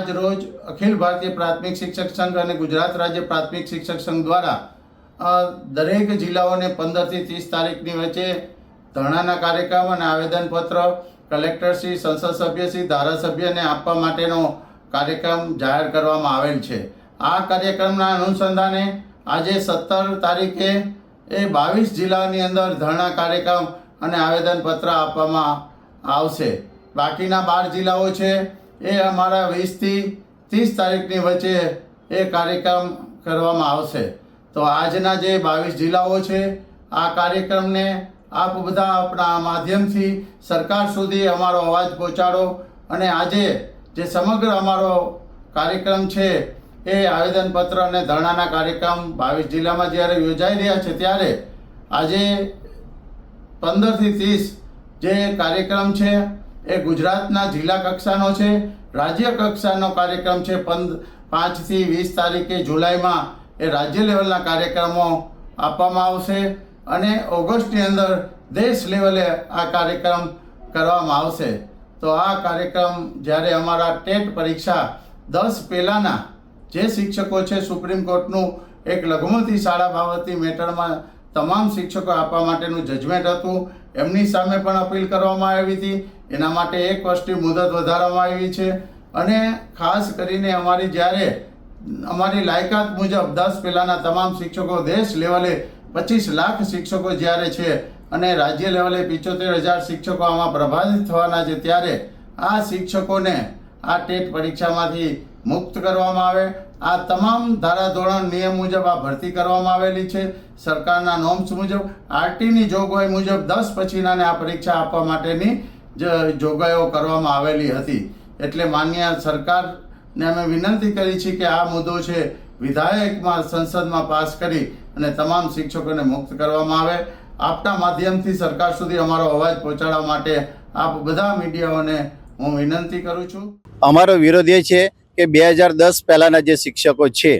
આજ રોજ અખિલ ભારતીય પ્રાથમિક શિક્ષક સંઘ અને ગુજરાત રાજ્ય પ્રાથમિક શિક્ષક સંઘ દ્વારા દરેક જિલ્લાઓને 15 થી 30 તારીખની વચ્ચે ધરણાના કાર્યક્રમ અને આવેદનપત્ર કલેક્ટરશ્રી, સંસદ સભ્યશ્રી, ધારાસભ્યને આપવા માટેનો કાર્યક્રમ જાહેર કરવામાં આવેલ છે। આ કાર્યક્રમના અનુસંધાને આજે 17 તારીખે 22 જિલ્લાની અંદર ધરણા કાર્યક્રમ અને આવેદનપત્ર આપવામાં આવશે। બાકીના 12 જિલ્લાઓ છે એ અમારા 20 થી 30 તારીખની વચ્ચે એ કાર્યક્રમ કરવામાં આવશે। તો આજના જે 22 જિલ્લાઓ છે આ કાર્યક્રમને આપ બધા આપણા માધ્યમથી સરકાર સુધી અમારો અવાજ પહોંચાડો અને આજે જે સમગ્ર અમારો કાર્યક્રમ છે એ આવેદનપત્ર અને ધરણાના કાર્યક્રમ 22 જિલ્લામાં જ્યારે યોજાઈ રહ્યા છે ત્યારે આજે 15 થી 30 જે કાર્યક્રમ છે એ ગુજરાતના જિલ્લા કક્ષાનો છે। રાજ્ય કક્ષાનો કાર્યક્રમ છે 5 થી 20 તારીખે જુલાઈમાં એ રાજ્ય લેવલના કાર્યક્રમો આપવામાં આવશે અને ઓગસ્ટની અંદર દેશ લેવલે આ કાર્યક્રમ કરવામાં આવશે। તો આ કાર્યક્રમ જ્યારે અમારા ટેટ પરીક્ષા 10 પહેલાંના જે શિક્ષકો છે, સુપ્રીમ કોર્ટનું એક લઘુમતી શાળા બાબતની મેટરમાં તમામ શિક્ષકો આપવા માટેનું જજમેન્ટ હતું, એમની સામે પણ અપીલ કરવામાં આવી હતી। એના માટે 1 વર્ષની મુદત વધારવામાં આવી છે અને ખાસ કરીને અમારી જ્યારે અમારી લાયકાત મુજબ 10 પહેલાંના તમામ શિક્ષકો દેશ લેવલે 25 લાખ શિક્ષકો જ્યારે છે અને રાજ્ય લેવલે 75,000 શિક્ષકો આમાં પ્રભાવિત થવાના છે ત્યારે આ શિક્ષકોને આ ટેટ પરીક્ષામાંથી મુક્ત કરવામાં આવે। આ તમામ ધારાધોરણ નિયમ મુજબ આ ભરતી કરવામાં આવેલી છે। સરકારના નોર્મ્સ મુજબ આરટીની જોગવાઈ મુજબ 10 પછીનાને આ પરીક્ષા આપવા માટેની જોગવાઈઓ કરવામાં આવેલી હતી। એટલે માન્ય સરકારને અમે વિનંતી કરી છે કે આ મુદ્દો છે વિધાયકમાં સંસદમાં પાસ કરી અને તમામ શિક્ષકોને મુક્ત કરવામાં આવે। આપના માધ્યમથી સરકાર સુધી અમારો અવાજ પહોંચાડવા માટે આપ બધા મીડિયાઓને હું વિનંતી કરું છું। અમારો વિરોધ એ છે કે 2010 પહેલાંના જે શિક્ષકો છે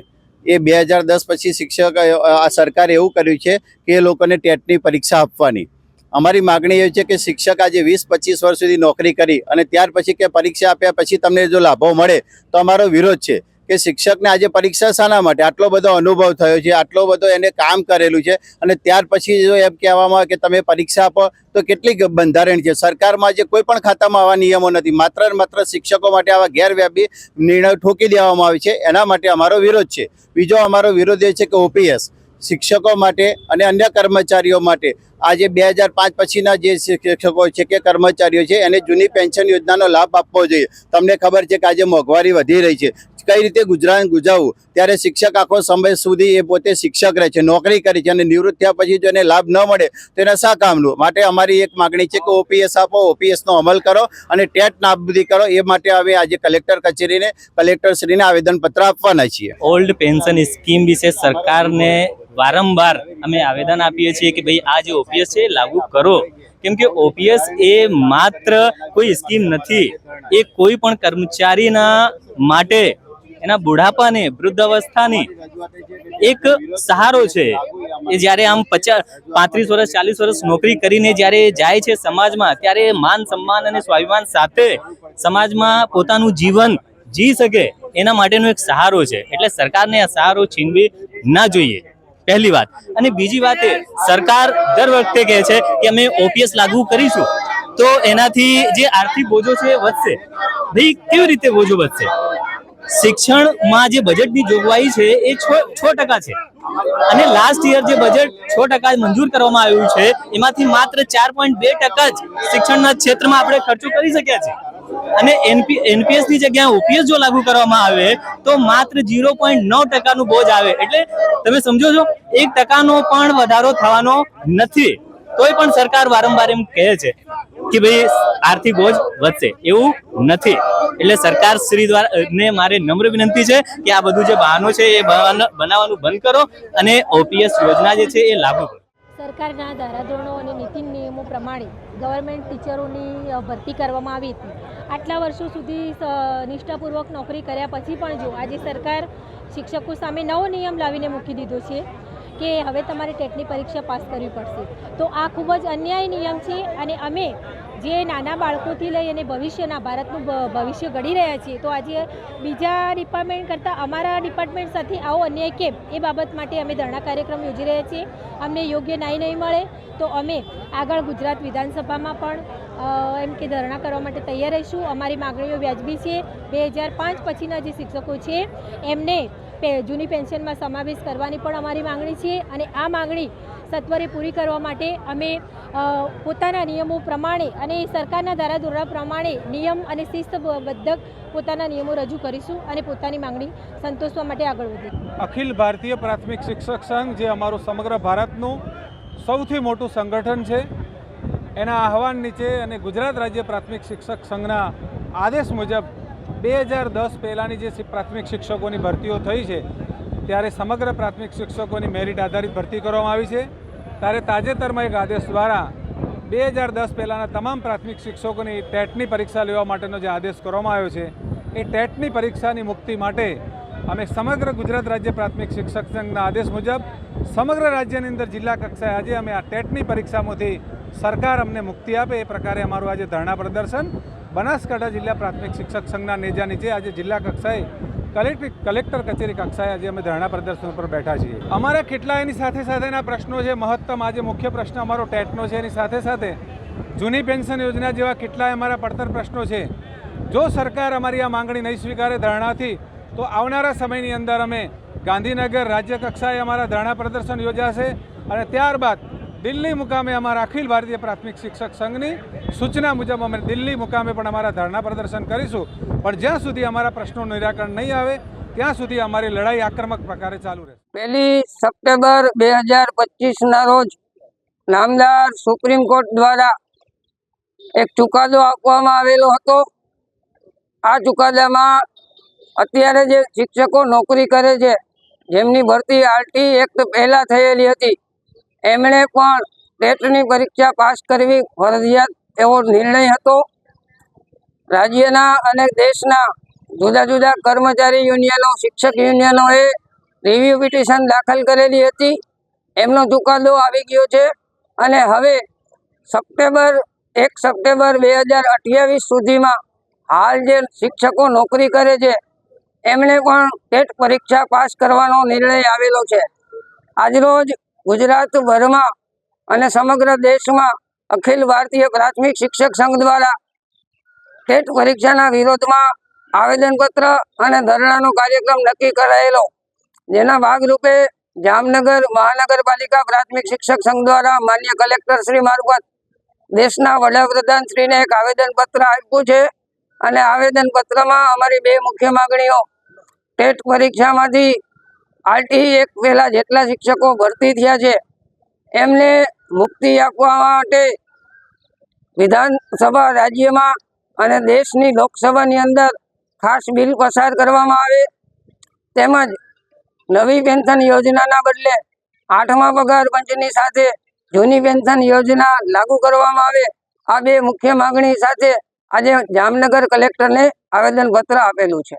એ 2010 પછી શિક્ષક આ સરકારે એવું કર્યું છે કે એ લોકોને ટેટની પરીક્ષા આપવાની। અમારી માગણી એ છે કે શિક્ષક આજે 20-25 વર્ષ સુધી નોકરી કરી અને ત્યાર પછી કે પરીક્ષા આપ્યા પછી તમને જો લાભો મળે તો અમારો વિરોધ છે કે શિક્ષકને આજે પરીક્ષા શાના માટે? આટલો બધો અનુભવ થયો છે, આટલો બધો એને કામ કરેલું છે અને ત્યાર પછી જો એમ કહેવામાં આવે કે તમે પરીક્ષા આપો તો કેટલી બંધારણ છે? સરકારમાં જે કોઈ પણ ખાતામાં આવા નિયમો નથી, માત્ર ને માત્ર શિક્ષકો માટે આવા ગેરવ્યાપી નિર્ણયો ઠોકી દેવામાં આવે છે। એના માટે અમારો વિરોધ છે। બીજો અમારો વિરોધ એ છે કે ઓપીએસ શિક્ષકો માટે અને અન્ય કર્મચારીઓ માટે આજે 2005 પછીના જે શિક્ષકો છે કે કર્મચારીઓ છે એને જૂની પેન્શન યોજનાનો લાભ આપવો જોઈએ। તમને ખબર છે કે આજે મોંઘવારી વધી રહી છે, કઈ રીતે ગુજરાન ગુજારવું? ત્યારે શિક્ષક આખો સમય સુધી એ પોતે શિક્ષક રહે છે, નોકરી કરી છે અને નિવૃત્ત થયા પછી જો એને લાભ ન મળે તો એને શા કામનું? માટે અમારી એક માગણી છે કે ઓપીએસ આપો, ઓપીએસનો અમલ કરો અને ટેટ નાબૂદી કરો। એ માટે હવે આજે કલેક્ટર કચેરીને કલેક્ટરશ્રીને આવેદનપત્ર આપવાના છીએ। ઓલ્ડ પેન્શન સ્કીમ વિશે સરકારને વારંવાર અમે આવેદન આપીએ છીએ કે ભાઈ આ જે ઓપીએસ છે લાગુ કરો, કેમ કે ઓપીએસ એ માત્ર કોઈ સ્કીમ નથી, એ કોઈ પણ કર્મચારીના માટે એના બુઢાપાને, વૃદ્ધાવસ્થાની એક સહારો છે। એ જ્યારે આમ 35 વર્ષ 40 વર્ષ નોકરી કરીને જ્યારે જાય છે સમાજમાં, ત્યારે માન સન્માન અને સ્વાભિમાન સાથે સમાજમાં પોતાનું જીવન જી શકે એના માટેનો એક સહારો છે। એટલે સરકારને આ સહારો છીનવી ના જોઈએ, પહેલી વાત। અને બીજી વાત એ સરકાર દર વખતે કહે છે કે અમે ઓપીએસ લાગુ કરીશું તો એનાથી જે આર્થિક બોજો છે એ વધશે। ભાઈ કેવી રીતે બોજો વધશે? શિક્ષણમાં જે બજેટની જોગવાઈ છે એ 6% છે અને લાસ્ટ યર જે બજેટ 6% મંજૂર કરવામાં આવ્યું છે એમાંથી માત્ર 4.2% જ શિક્ષણના ક્ષેત્રમાં આપણે ખર્ચો કરી શક્યા છીએ અને એનપીએસ ની જગ્યાએ ઓપીએસ જો લાગુ કરવામાં આવે તો માત્ર 0.9% નું બોજ આવે। એટલે તમે સમજો છો 1% પણ વધારો થવાનો નથી, તોય પણ સરકાર વારંવાર એમ કહે છે કે ભાઈ આર્થિક બોજ વધશે, એવું નથી। એટલે સરકાર શ્રી દ્વારા ને મારે નમ્ર વિનંતી છે કે આ બધું જે બહાનો છે એ બનાવવાનું બંધ કરો અને ઓપીએસ યોજના જે છે એ લાગુ કરો। સરકારના ધારાધોરણો અને નીતિ નિયમો પ્રમાણે ગવર્મેન્ટ ટીચરોની ભરતી કરવામાં આવી હતી। આટલા વર્ષો સુધી નિષ્ઠાપૂર્વક નોકરી કર્યા પછી પણ જો આજે સરકાર શિક્ષકો સામે નવો નિયમ લાવીને મૂકી દીધો છે કે હવે તમારે ટેટની પરીક્ષા પાસ કરવી પડશે, તો આ ખૂબ જ અન્યાય નિયમ છે અને અમે જે નાના બાળકોથી લઈ અને ભવિષ્યના ભારતનું ભવિષ્ય ઘડી રહ્યા છીએ, તો આજે બીજા ડિપાર્ટમેન્ટ કરતાં અમારા ડિપાર્ટમેન્ટ સાથે આવો અન્યાય કેમ, એ બાબત માટે અમે ધરણા કાર્યક્રમ યોજી રહ્યા છીએ. અમને યોગ્ય ન્યાય નહીં મળે તો અમે આગળ ગુજરાત વિધાનસભામાં પણ એમ કે ધરણા કરવા માટે તૈયાર રહીશું. અમારી માગણીઓ વ્યાજબી છે. 2005 પછીના જે શિક્ષકો છે એમને જૂની પેન્શનમાં સમાવેશ કરવાની પણ અમારી માગણી છે, અને આ માગણી સત્વરે પૂરી કરવા માટે અમે પોતાના નિયમો પ્રમાણે અને સરકારના ધારાધોરણો પ્રમાણે નિયમ અને શિસ્તબદ્ધ પોતાના નિયમો રજૂ કરીશું અને પોતાની માગણી સંતોષવા માટે આગળ વધીશું. અખિલ ભારતીય પ્રાથમિક શિક્ષક સંઘ, જે અમારું સમગ્ર ભારતનું સૌથી મોટું સંગઠન છે, એના આહવાન નીચે અને ગુજરાત રાજ્ય પ્રાથમિક શિક્ષક સંઘના આદેશ મુજબ 2010 પહેલાંની જે પ્રાથમિક શિક્ષકોની ભરતીઓ થઈ છે, ત્યારે સમગ્ર પ્રાથમિક શિક્ષકોની મેરિટ આધારિત ભરતી કરવામાં આવી છે. ત્યારે તાજેતરમાં એક આદેશ દ્વારા 2010 પહેલાંના તમામ પ્રાથમિક શિક્ષકોની ટેટની પરીક્ષા લેવા માટેનો જે આદેશ કરવામાં આવ્યો છે, એ ટેટની પરીક્ષાની મુક્તિ માટે અમે સમગ્ર ગુજરાત રાજ્ય પ્રાથમિક શિક્ષક સંઘના આદેશ મુજબ સમગ્ર રાજ્યની અંદર જિલ્લા કક્ષાએ આજે અમે આ ટેટની પરીક્ષામાંથી સરકાર અમને મુક્તિ આપે એ પ્રકારે અમારું આજે ધરણા પ્રદર્શન બનાસકાંઠા જિલ્લા પ્રાથમિક શિક્ષક સંઘના નેજા નીચે આજે જિલ્લા કક્ષાએ કલેક્ટર કચેરી કક્ષાએ આજે અમે ધરણા પ્રદર્શન ઉપર બેઠા છીએ. અમારા કેટલા એની સાથે સાથેના પ્રશ્નો છે. મહત્તમ આજે મુખ્ય પ્રશ્ન અમારો ટેટનો છે. એની સાથે સાથે જૂની પેન્શન યોજના જેવા કેટલાય અમારા પડતર પ્રશ્નો છે. જો સરકાર અમારી આ માંગણી નહીં સ્વીકારે ધરણાથી, તો આવનારા સમયની અંદર અમે ગાંધીનગર રાજ્ય કક્ષાએ અમારા ધરણા પ્રદર્શન યોજાશે, અને ત્યારબાદ દિલ્હી મુકામે અમારા અખિલ ભારતીય પ્રાથમિક શિક્ષક સંઘની સૂચના મુજબ અમે દિલ્હી મુકામે પણ અમારા ધરણા પ્રદર્શન કરીશું. પણ જ્યાં સુધી અમારા પ્રશ્નોનું નિરાકરણ નહીં આવે ત્યાં સુધી અમારી લડાઈ આક્રમક પ્રકારે ચાલુ રહેશે. 1 સપ્ટેમ્બર 2025ના રોજ નામદાર સુપ્રીમ કોર્ટ દ્વારા એક ચુકાદો આપવામાં આવેલો હતો. આ ચુકાદામાં અત્યારે જે શિક્ષકો નોકરી કરે છે, જેમની ભરતી આરટી એક્ટ પહેલાં થયેલી હતી, એમણે પણ ટેટની પરીક્ષા પાસ કરવી ફરજિયાત એવો નિર્ણય હતો. રાજ્યના અને દેશના જુદા જુદા કર્મચારી યુનિયનો, શિક્ષક યુનિયનોએ રિવ્યુ પિટિશન દાખલ કરેલી હતી. એમનો ચુકાદો આવી ગયો છે, અને હવે 1 સપ્ટેમ્બર 2028 સુધીમાં હાલ જે શિક્ષકો નોકરી કરે છે એમણે પણ ટેટ પરીક્ષા પાસ કરવાનો નિર્ણય આવેલો છે. આજરોજ ગુજરાતભરમાં અને સમગ્ર દેશમાં અખિલ ભારતીય પ્રાથમિક શિક્ષક સંઘ દ્વારા ટેટ પરીક્ષાના વિરોધમાં આવેદનપત્ર અને ધરણાનો કાર્યક્રમ નક્કી કરાયેલો, જેના ભાગરૂપે જામનગર મહાનગરપાલિકા પ્રાથમિક શિક્ષક સંઘ દ્વારા માન્ય કલેક્ટર શ્રી મારફત દેશના વડાપ્રધાન શ્રીને એક આવેદનપત્ર આપ્યું છે. અને આવેદનપત્રમાં અમારી 2 મુખ્ય માગણીઓ, ટેટ પરીક્ષામાંથી આરટી એક્ટ પહેલાં જેટલા શિક્ષકો ભરતી થયા છે એમને મુક્તિ આપવા માટે વિધાનસભા રાજ્યમાં અને દેશની લોકસભાની અંદર ખાસ બિલ પસાર કરવામાં આવે, તેમજ નવી પેન્શન યોજનાના બદલે 8મા પગાર પંચની સાથે જૂની પેન્શન યોજના લાગુ કરવામાં આવે. આ 2 મુખ્ય માગણી સાથે આજે જામનગર કલેક્ટરને આવેદનપત્ર આપેલું છે.